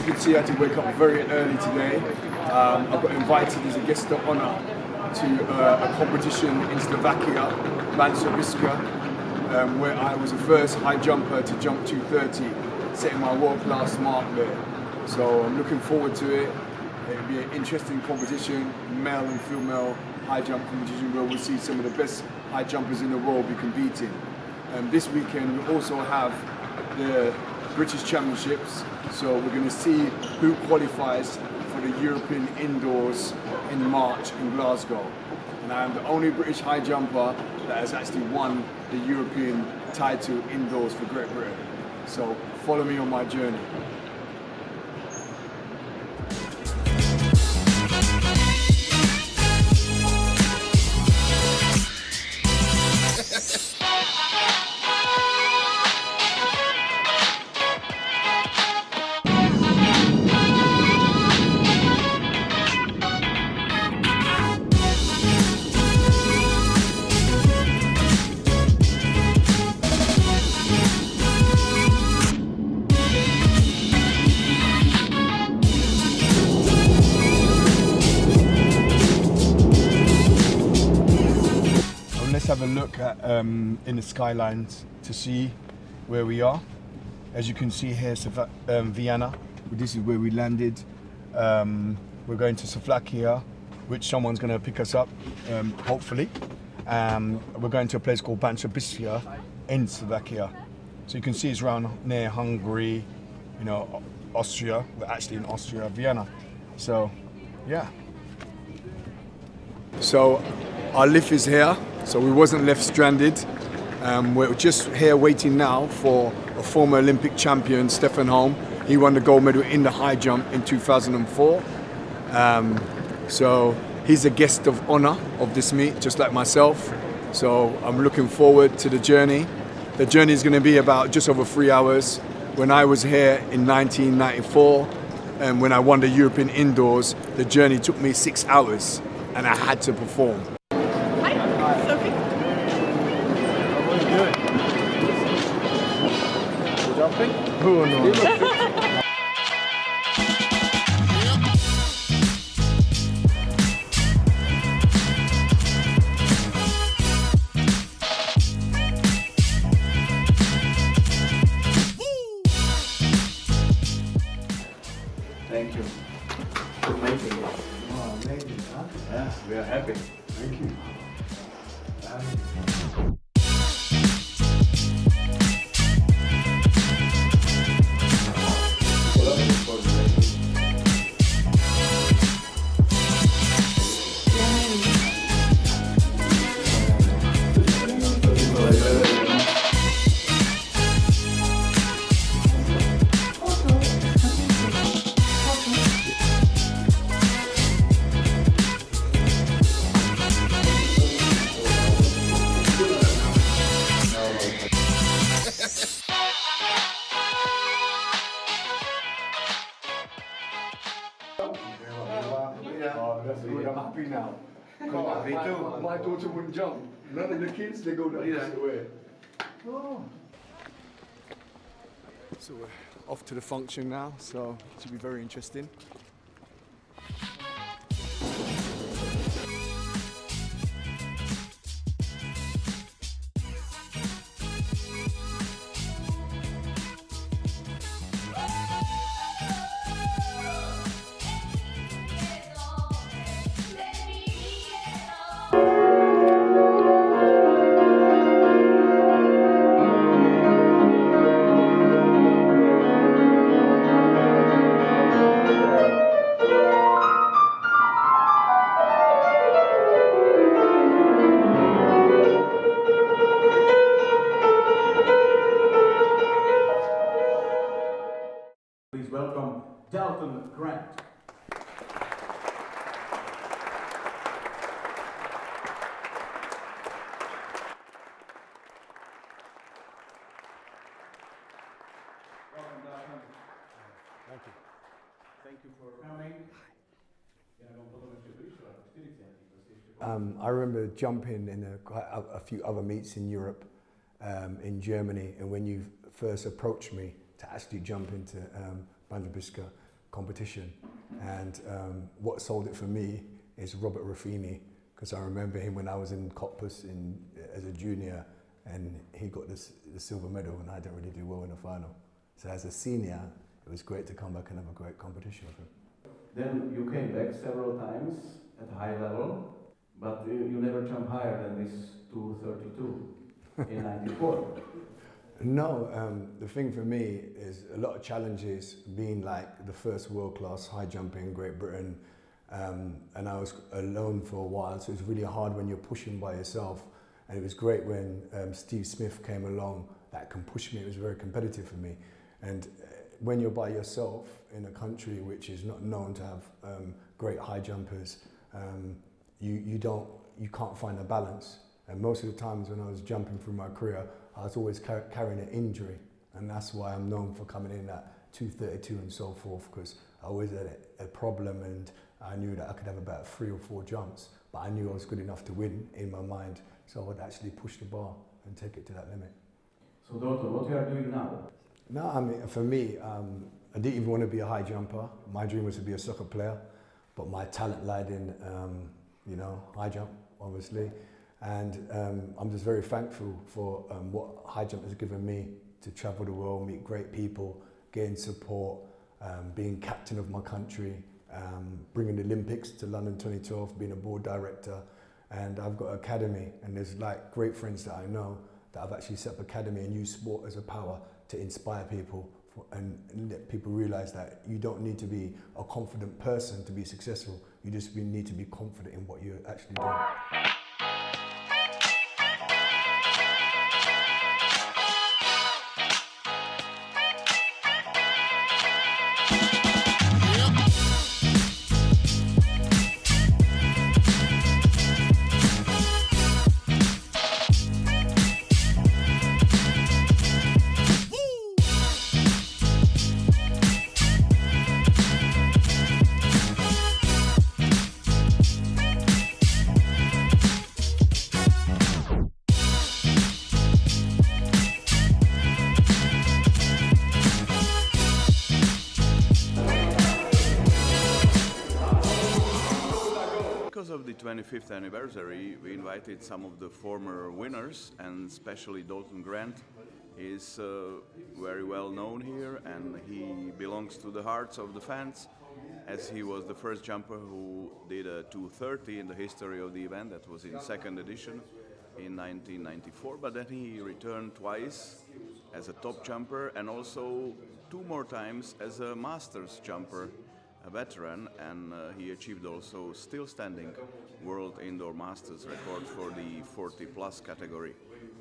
you can see, I had to wake up very early today. I got invited as a guest of honor to a competition in Slovakia, where I was the first high jumper to jump 230, setting my world-class mark there. So I'm looking forward to it. It'll be an interesting competition, male and female high jump competition, where we'll see some of the best high jumpers in the world be competing. This weekend we also have the British Championships, so we're going to see who qualifies for the European Indoors in March in Glasgow. And I am the only British high jumper that has actually won the European title indoors for Great Britain. So follow me on my journey. Let's have a look at in the skylines to see where we are. As you can see here, Vienna. This is where we landed. We're going to Slovakia, which someone's going to pick us up, hopefully. We're going to a place called Biska in Slovakia. So you can see it's around near Hungary, you know, Austria. We're actually in Austria, Vienna. So, yeah. So our lift is here. So we wasn't left stranded. We're just here waiting now for a former Olympic champion, Stefan Holm. He won the gold medal in the high jump in 2004. So he's a guest of honor of this meet, just like myself. So I'm looking forward to the journey. The journey is going to be about just over 3 hours. When I was here in 1994, and when I won the European Indoors, the journey took me 6 hours, and I had to perform. Jumping? Oh no. Thank you. Amazing. Oh, amazing, huh? Yeah, we are happy. Thank you. Oh, that's good. I'm happy now. Me too. My daughter wouldn't jump. None of the kids, they go the opposite way. Oh. So we're off to the function now, so it should be very interesting. Please welcome Dalton Grant. Welcome, Dalton. Thank you. Thank you for coming. I remember jumping in a few other meets in Europe, in Germany, and when you first approached me to actually jump into Biska, competition. And what sold it for me is Robert Ruffini, because I remember him when I was in Cottbus as a junior, and he got the silver medal, and I didn't really do well in the final. So as a senior, it was great to come back and have a great competition with him. Then you came back several times at high level, but you never jumped higher than this 232 in 94. No, the thing for me is a lot of challenges, being like the first world-class high jumper in Great Britain, and I was alone for a while, so it's really hard when you're pushing by yourself. And it was great when Steve Smith came along that can push me. It was very competitive for me. And when you're by yourself in a country which is not known to have great high jumpers, you can't find a balance. And most of the times when I was jumping through my career, I was always carrying an injury. And that's why I'm known for coming in at 232 and so forth, because I always had a problem, and I knew that I could have about 3 or 4 jumps, but I knew I was good enough to win in my mind. So I would actually push the bar and take it to that limit. So Dalton, what you are doing now? No, I mean, for me, I didn't even want to be a high jumper. My dream was to be a soccer player, but my talent lied in, high jump, obviously. And I'm just very thankful for what high jump has given me, to travel the world, meet great people, gain support, being captain of my country, bringing the Olympics to London 2012, being a board director. And I've got an academy, and there's like great friends that I know that I've actually set up an academy and use sport as a power to inspire people and let people realize that you don't need to be a confident person to be successful. You just need to be confident in what you're actually doing. Because of the 25th anniversary, we invited some of the former winners, and especially Dalton Grant is very well known here, and he belongs to the hearts of the fans, as he was the first jumper who did a 230 in the history of the event. That was in second edition in 1994, but then he returned twice as a top jumper, and also 2 more times as a masters jumper, a veteran, and he achieved also still standing world indoor masters record for the 40 plus category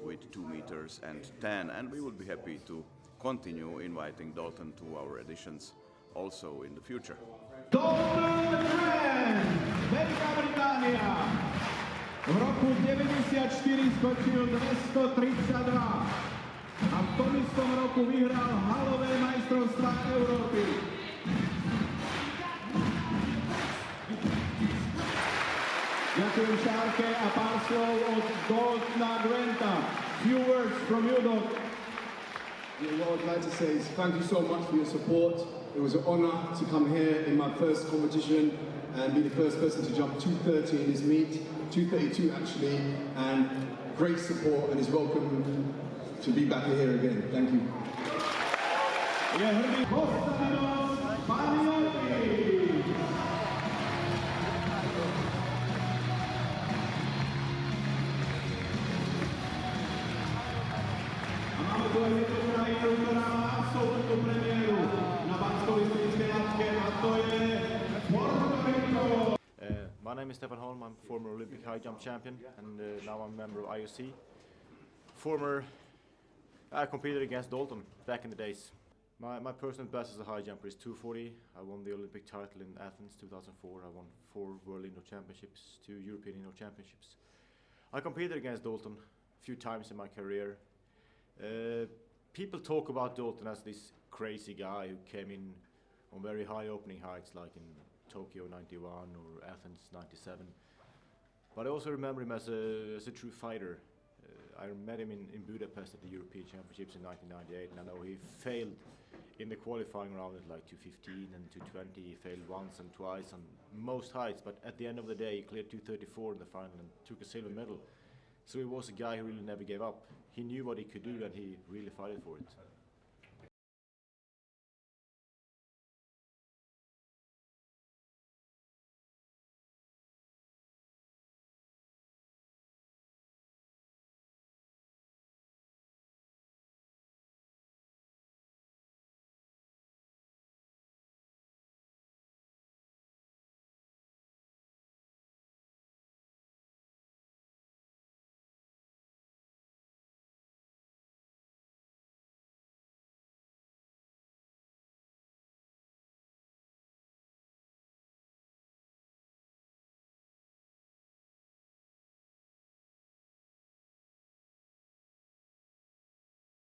with 2 meters and 10, and we would be happy to continue inviting Dalton to our editions also in the future. Dalton Grant, Veľká Británia. V roku 94 skočil 232 a v tom istom roku vyhral halové majstrovstvá Európy. Ďakujem Šárke a pár slov od Daltona Granta. Few words from you, Dalton. What I'd like to say is thank you so much for your support. It was an honour to come here in my first competition and be the first person to jump 230 in this meet, 232 actually, and great support, and it's welcome to be back here again. Thank you. Je hrdý Konstantinos Panioli. Máme tu aj jednu krajinu, ktorá má absolútnu premiéru na banskobystrickej ľadke, a to je Puerto Rico. My name is Stefan Holm. I'm former Olympic high jump champion, and now I'm a member of IOC. I competed against Dalton back in the days. My personal best as a high jumper is 240. I won the Olympic title in Athens 2004. I won 4 World Indoor Championships, 2 European Indoor Championships. I competed against Dalton a few times in my career. People talk about Dalton as this crazy guy who came in on very high opening heights, like in Tokyo 91 or Athens 97. But I also remember him as a true fighter. I met him in Budapest at the European Championships in 1998, and I know he failed in the qualifying round at like 215 and 220. He failed once and twice on most heights, but at the end of the day he cleared 234 in the final and took a silver medal. So he was a guy who really never gave up. He knew what he could do and he really fought for it.